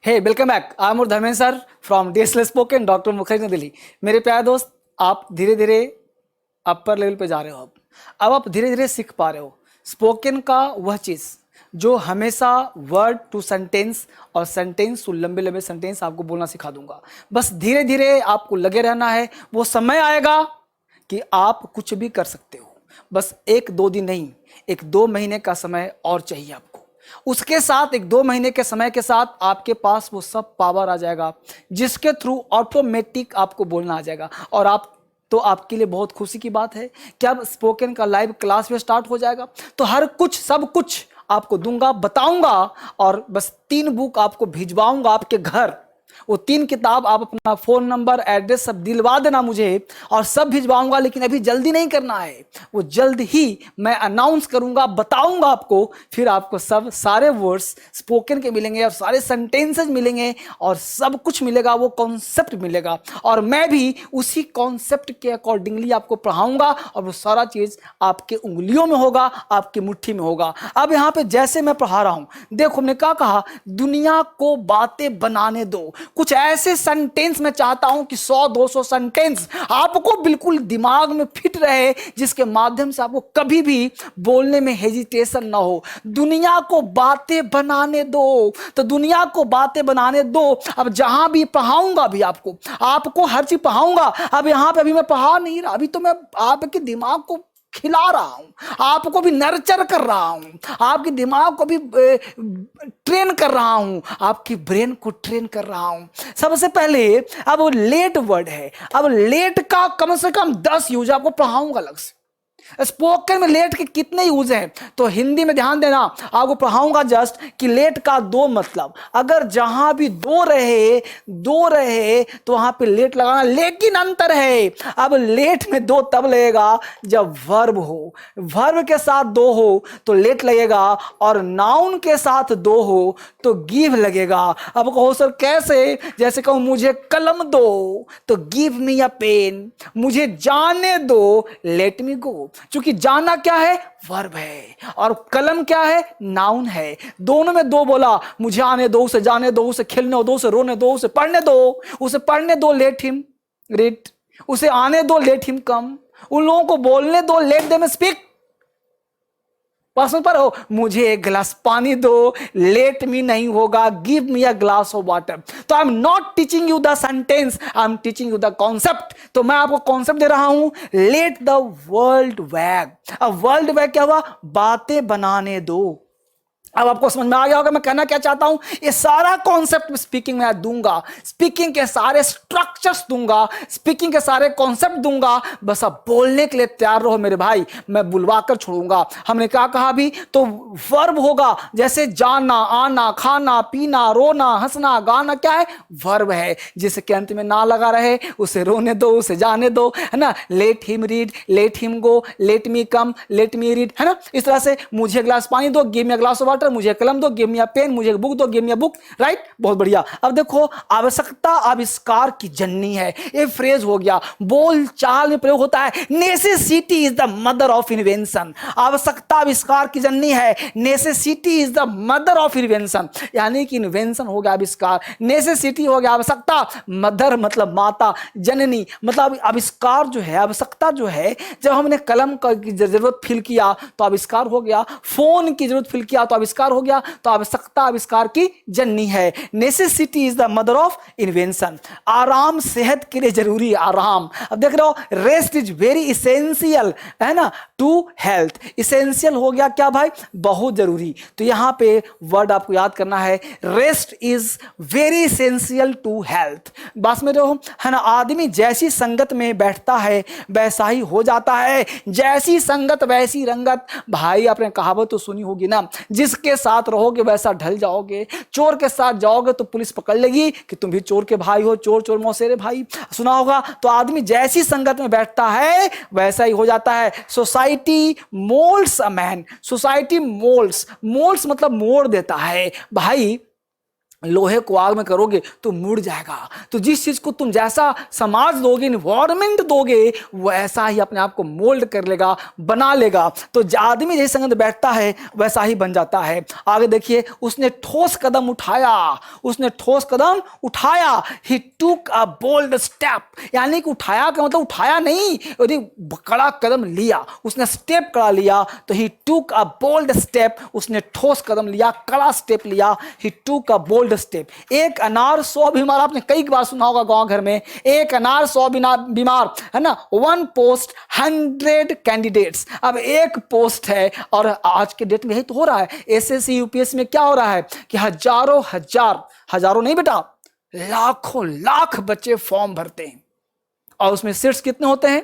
Hey welcome back. I am Dharmendra sir from DSL spoken doctor Mukherjee New Delhi. मेरे प्यारे दोस्त, आप धीरे धीरे अपर लेवल पे जा रहे हो। अब आप धीरे धीरे सीख पा रहे हो स्पोकन का वह चीज़ जो हमेशा वर्ड टू सेंटेंस और सेंटेंस टू लंबे लंबे सेंटेंस आपको बोलना सिखा दूंगा। बस धीरे धीरे आपको लगे रहना है। वो समय आएगा कि आप कुछ भी कर सकते हो। बस एक दो दिन नहीं, एक 2 महीने का समय और चाहिए आपको। उसके साथ एक 2 महीने के समय के साथ आपके पास वो सब पावर आ जाएगा जिसके थ्रू ऑटोमेटिक आपको बोलना आ जाएगा। और आप तो आपके लिए बहुत खुशी की बात है कि अब स्पोकन का लाइव क्लास भी स्टार्ट हो जाएगा। तो हर कुछ सब कुछ आपको दूंगा, बताऊंगा। और बस 3 बुक आपको भिजवाऊंगा आपके घर। वो 3 किताब आप अपना फ़ोन नंबर एड्रेस सब दिलवा देना मुझे, और सब भिजवाऊंगा। लेकिन अभी जल्दी नहीं करना है, वो जल्द ही मैं अनाउंस करूंगा, बताऊंगा आपको। फिर आपको सब सारे वर्ड्स स्पोकन के मिलेंगे और सारे सेंटेंसेज मिलेंगे और सब कुछ मिलेगा, वो कॉन्सेप्ट मिलेगा। और मैं भी उसी कॉन्सेप्ट के अकॉर्डिंगली आपको पढ़ाऊंगा और वो सारा चीज़ आपके उंगलियों में होगा, आपकी मुट्ठी में होगा। अब यहाँ पे जैसे मैं पढ़ा रहा हूँ, देखो हमने क्या कहा, दुनिया को बातें बनाने दो। कुछ ऐसे सेंटेंस मैं चाहता हूं कि 100-200 सेंटेंस आपको बिल्कुल दिमाग में फिट रहे, जिसके माध्यम से आपको कभी भी बोलने में हेजिटेशन ना हो। दुनिया को बातें बनाने दो, तो दुनिया को बातें बनाने दो। अब जहां भी पढ़ाऊंगा भी आपको हर चीज पढ़ाऊंगा। अब यहां पे अभी मैं पढ़ा नहीं रहा, अभी तो मैं आपके दिमाग को खिला रहा हूं, आपको भी नर्चर कर रहा हूं, आपके दिमाग को भी ट्रेन कर रहा हूं, आपकी ब्रेन को ट्रेन कर रहा हूं। सबसे पहले अब लेट वर्ड है। अब लेट का कम से कम 10 यूज आपको पढ़ाऊंगा अलग से। स्पोकन में लेट के कितने यूज हैं तो हिंदी में ध्यान देना, आपको पढ़ाऊंगा जस्ट कि लेट का 2 मतलब। अगर जहां भी दो रहे तो वहां पे लेट लगाना, लेकिन अंतर है। अब लेट में 2 तब लगेगा जब वर्ब हो, वर्ब के साथ 2 हो तो लेट लगेगा, और नाउन के साथ 2 हो तो गिव लगेगा। अब कहो सर कैसे? जैसे कहूं मुझे कलम दो तो गिव मी अ पेन, मुझे जाने दो लेट मी गो। क्योंकि जाना क्या है? वर्ब है, और कलम क्या है? नाउन है। दोनों में 2 बोला, मुझे आने दो, उसे जाने दो, उसे खेलने दो, उसे रोने दो, उसे पढ़ने दो, उसे पढ़ने दो लेट हिम रीड, उसे आने दो लेट हिम कम, उन लोगों को बोलने दो लेट देम स्पीक। प्रश्न पर हो, मुझे एक गिलास पानी दो, लेट मी नहीं होगा, give me a glass of water. तो I am not teaching you the sentence, I am teaching you the concept. तो मैं आपको कॉन्सेप्ट दे रहा हूं, लेट द वर्ल्ड वैग। अब वर्ल्ड वैग क्या हुआ? बातें बनाने दो। अब आपको समझ में आ गया होगा मैं कहना क्या चाहता हूं। ये सारा कॉन्सेप्ट स्पीकिंग में दूंगा, स्पीकिंग के सारे स्ट्रक्चर्स दूंगा, स्पीकिंग के सारे कॉन्सेप्ट दूंगा। बस अब बोलने के लिए तैयार रहो मेरे भाई, मैं बुलवा कर छोड़ूंगा। हमने क्या कहा अभी? तो वर्ब होगा, जैसे जाना, आना, खाना, पीना, रोना, हंसना, गाना क्या है? वर्ब है। जिसे के अंत में ना लगा रहे उसे रोने दो, उसे जाने दो, है ना। Let him read, let him go, let me come, let me read, है ना। इस तरह से मुझे ग्लास पानी दो, give me a glass of water, मुझे कलम दो, गिव मी अ पेन, मुझे बुक दो, give me a book, right. बहुत बढ़िया। अब देखो, आवश्यकता आविष्कार की जननी है, ये फ्रेज हो गया, बोल चाल में प्रयोग होता है। Necessity is the mother of invention. आवश्यकता आविष्कार की जननी है, necessity is the mother of invention. यानी कि इन्वेंशन हो गया आविष्कार, नेसेसिटी हो गया आवश्यकता, मदर मतलब माता, जननी मतलब आविष्कार जो है, आवश्यकता जो है। जब हमने कलम की जरूरत फील किया तो आविष्कार हो गया, फोन की जरूरत फील किया तो आविष्कार हो गया। तो आवश्यकता आविष्कार की जननी है। Necessity is the mother of invention. आराम सेहत के लिए जरूरी है, आराम। अब देख रहे हो, रेस्ट इज वेरी इसेंशियल, है ना, टू हेल्थ। इसेंशियल हो गया क्या भाई? बहुत जरूरी। तो यहां पे वर्ड आपको याद करना है, rest is very essential to health. बस में रहो, है ना। आदमी जैसी संगत में बैठता है वैसा ही हो जाता है, जैसी संगत वैसी रंगत। भाई आपने कहावत तो सुनी होगी ना, जिसके साथ रहोगे वैसा ढल जाओगे। चोर के साथ जाओगे तो पुलिस पकड़ लेगी कि तुम भी चोर के भाई हो, चोर चोर मौसेरे भाई, सुना होगा। तो आदमी जैसी संगत में बैठता है वैसा ही हो जाता है। Society moulds a man, society moulds, moulds मतलब मोड़ देता है भाई। लोहे को आग में करोगे तो मुड़ जाएगा। तो जिस चीज को तुम जैसा समाज दोगे, इन्वायरमेंट दोगे, वैसा ही अपने आप को मोल्ड कर लेगा, बना लेगा। तो आदमी जैसे संगत बैठता है वैसा ही बन जाता है। आगे देखिए, उसने ठोस कदम उठाया, उसने ठोस कदम उठाया। ही टूक अ बोल्ड स्टेप, यानी कि उठाया का मतलब उठाया नहीं, यदि कड़ा कदम लिया, उसने स्टेप कड़ा लिया। तो ही टूक अ बोल्ड स्टेप, उसने ठोस कदम लिया, कड़ा स्टेप लिया। ही टूक अ बोल्ड स्टेप। एक अनार 100 बीमार, आपने कई बार सुना होगा गांव घर में, एक अनार 100 बीमार, है ना। 1 पोस्ट 100 कैंडिडेट्स। अब एक पोस्ट है, और आज के डेट में यही तो हो रहा है। एसएससी यूपीएससी में क्या हो रहा है कि हजारों नहीं बेटा, लाखों लाख बच्चे फॉर्म भरते हैं, और उसमें सीट्स कितने होते हैं?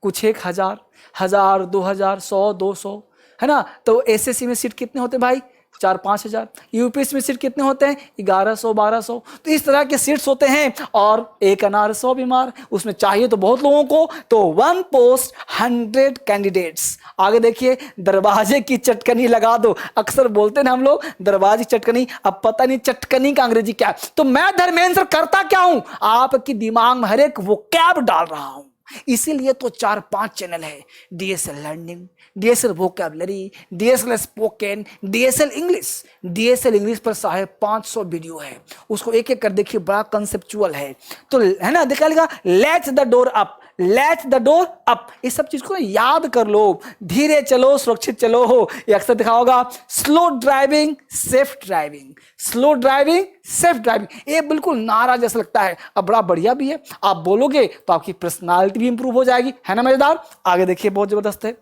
कुछ 1000, 2000, 100, 200, है ना। तो एसएससी में सीट कितने होते हैं भाई? 4-5 हजार। यूपीएससी में सीट कितने होते हैं? 1100, 1200। तो इस तरह के सीट्स होते हैं, और एक अनार 100 बीमार, उसमें चाहिए तो बहुत लोगों को। तो 1 पोस्ट 100 कैंडिडेट्स। आगे देखिए, दरवाजे की चटकनी लगा दो। अक्सर बोलते हैं हम लोग दरवाजे की चटकनी, अब पता नहीं चटकनी का अंग्रेजी क्या है। तो मैं धर्मेंद्र करता क्या हूं? आपकी दिमाग में हर एक वो कैब डाल रहा हूं। इसीलिए तो 4-5 चैनल है। DSL learning, DSL vocabulary, DSL spoken, DSL English. DSL English पर 550 वीडियो है, उसको एक एक कर देखिए, बड़ा कंसेप्चुअल है। तो है ना, देखा लिखा let's the door up, let's the door up. इस सब चीज को याद कर लो। धीरे चलो, सुरक्षित चलो। ये अक्सर दिखा होगा, slow driving safe driving, slow driving safe driving. ये बिल्कुल नारा जैसा लगता है, अब बड़ा बढ़िया भी है। आप बोलोगे तो आपकी पर्सनालिटी भी इंप्रूव हो जाएगी, है ना मजेदार। आगे देखिए, बहुत जबरदस्त है।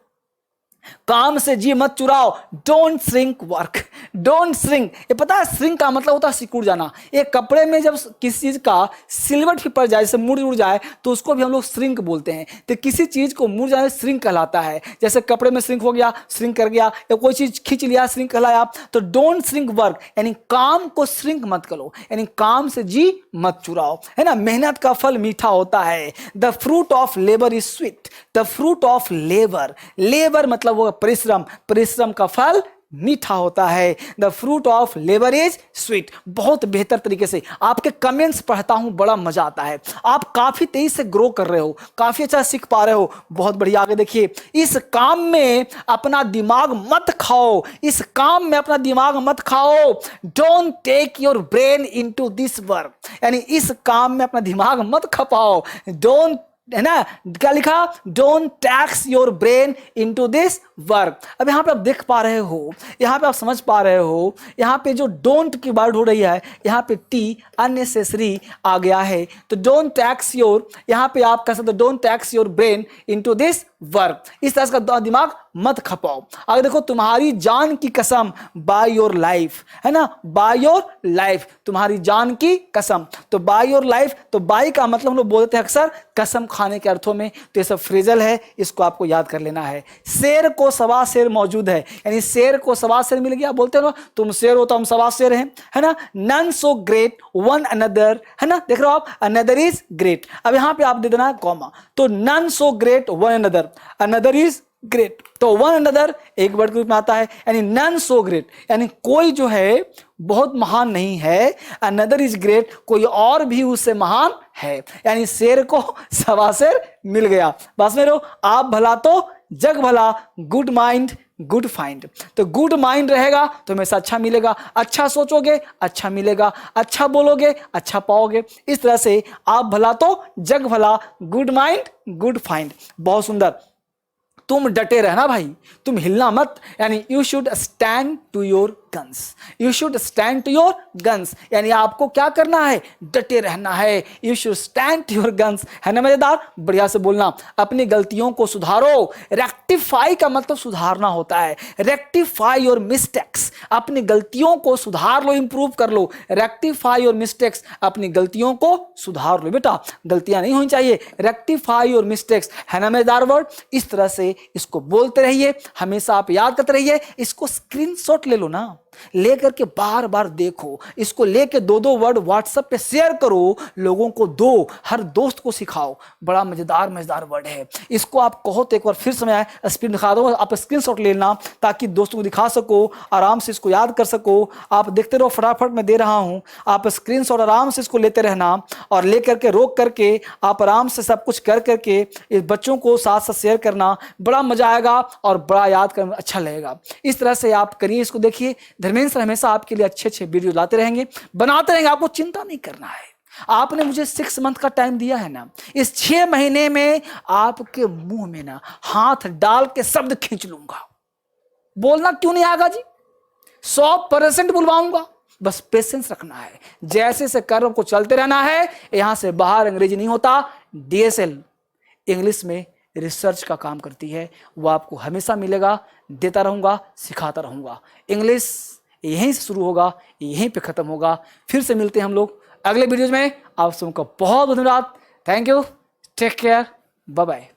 काम से जी मत चुराओ, don't shrink work, don't shrink. ये पता है, श्रिंक का मतलब होता है सिकुड़ जाना। एक कपड़े में जब किसी चीज का सिलवट भी पड़ जाए, जैसे मुड़ उड़ जाए, तो उसको भी हम लोग श्रिंक बोलते हैं। तो किसी चीज को मुड़ जाए श्रिंक कहलाता है। जैसे कपड़े में श्रिंक हो गया, श्रिंक कर गया, या कोई चीज खींच लिया, श्रिंक कहलाया। तो डोंट श्रिंक वर्क, यानी काम को श्रिंक मत करो, यानी काम से जी मत चुराओ, है ना। मेहनत का फल मीठा होता है। The fruit of labour is sweet, the fruit of labour, labour मतलब वो परिश्रम, परिश्रम का फल मीठा होता है। The fruit of labour is sweet. बहुत बेहतर तरीके से आपके कमेंट्स पढ़ता हूं, बड़ा मजा आता है। आप काफी तेजी से ग्रो कर रहे हो, काफी अच्छा सीख पा रहे हो, बहुत बढ़िया। आगे देखिए, इस काम में अपना दिमाग मत खाओ, इस काम में अपना दिमाग मत खाओ। Don't take your brain into this work, यानी इस काम में अपना दिमाग मत खपाओ। डोंट, है ना, क्या लिखा? Don't tax your brain into this work. अब यहां पे आप देख पा रहे हो, यहां पे आप समझ पा रहे हो, यहां पे जो डोंट की वर्ड हो रही है, यहां पे टी अननेसेसरी आ गया है। तो डोंट टैक्स योर, यहां पे आप कह सकते हो don't tax your brain into this work. इस तरह का दिमाग मत खपाओ। अगर देखो, तुम्हारी जान की कसम, बाय योर लाइफ, है ना, बाय योर लाइफ, तुम्हारी जान की कसम। तो बाय योर लाइफ, तो बाय का मतलब हम लोग बोलते हैं अक्सर कसम खाने के अर्थों में। तो ये सब फ्रेजल है, इसको आपको याद कर लेना है। शेर को सवा शेर मौजूद है, यानी शेर को सवा शेर मिल गया। बोलते हो तुम शेर हो तो हम सवा शेर हैं, है ना। None so great one another, है ना, देख रहे हो आप, अनदर इज ग्रेट। अब यहां पे आप दे देना है कॉमा। तो none so great one another, another is great. तो वन अनदर एक वर्ड के रूप में आता है, यानी नन सो ग्रेट, यानी कोई जो है बहुत महान नहीं है। अनदर इज ग्रेट, कोई और भी उससे महान है, यानी शेर को सवा शेर मिल गया। बस में रहो, आप भला तो जग भला, गुड माइंड गुड फाइंड। तो गुड माइंड रहेगा तो हमेशा अच्छा मिलेगा, अच्छा सोचोगे अच्छा मिलेगा, अच्छा बोलोगे अच्छा पाओगे। इस तरह से आप भला तो जग भला, गुड माइंड गुड फाइंड। बहुत सुंदर। तुम डटे रहना भाई, तुम हिलना मत, यानी you should stand to your guns, you should stand to your guns, यानी आपको क्या करना है? डटे रहना है। You should stand to your guns, है ना मजेदार। बढ़िया से बोलना। अपनी गलतियों को सुधारो। रेक्टिफाई का मतलब सुधारना होता है। रेक्टिफाई योर मिस्टेक्स, अपनी गलतियों को सुधार लो, इंप्रूव कर लो। रेक्टिफाई योर मिस्टेक्स, अपनी गलतियों को सुधार लो बेटा, गलतियां नहीं होनी चाहिए। रेक्टिफाई योर मिस्टेक्स, है ना मजेदार वर्ड। इस तरह से इसको बोलते रहिए, हमेशा आप याद करते रहिए। इसको स्क्रीनशॉट ले लो ना, लेकर के बार बार देखो, इसको लेके दो दो वर्ड व्हाट्सएप पे शेयर करो, लोगों को दो, हर दोस्त को सिखाओ। बड़ा मजेदार मजेदार वर्ड है। इसको आप कहो तो एक बार फिर समय आए स्क्रीन दिखा दो, आप स्क्रीनशॉट लेना ताकि दोस्तों को दिखा सको, आराम से इसको याद कर सको। आप देखते रहो, फटाफट मैं दे रहा हूं, आप स्क्रीनशॉट आराम से इसको लेते रहना और लेकर के रोक करके आप आराम से सब कुछ कर करके इस बच्चों को साथ साथ शेयर करना। बड़ा मजा आएगा और बड़ा याद करने में अच्छा लगेगा। इस तरह से आप करिए, इसको देखिए। धर्मेंद्र सर हमेशा आपके लिए अच्छे अच्छे वीडियो लाते रहेंगे, बनाते रहेंगे, आपको चिंता नहीं करना है। आपने मुझे 6 मंथ का टाइम दिया है ना, इस 6 महीने में आपके मुंह में ना हाथ डाल के शब्द खींच लूंगा। बोलना क्यों नहीं आएगा जी? 100% बुलवाऊंगा, बस पेशेंस रखना है। जैसे से कर्म को चलते रहना है, यहां से बाहर अंग्रेजी नहीं होता। DSL इंग्लिश में रिसर्च का काम करती है, वो आपको हमेशा मिलेगा, देता रहूंगा, सिखाता रहूंगा। इंग्लिश यहीं से शुरू होगा, यहीं पे खत्म होगा। फिर से मिलते हैं हम लोग अगले वीडियोज में। आप सबका बहुत धन्यवाद। Thank you, take care, bye bye.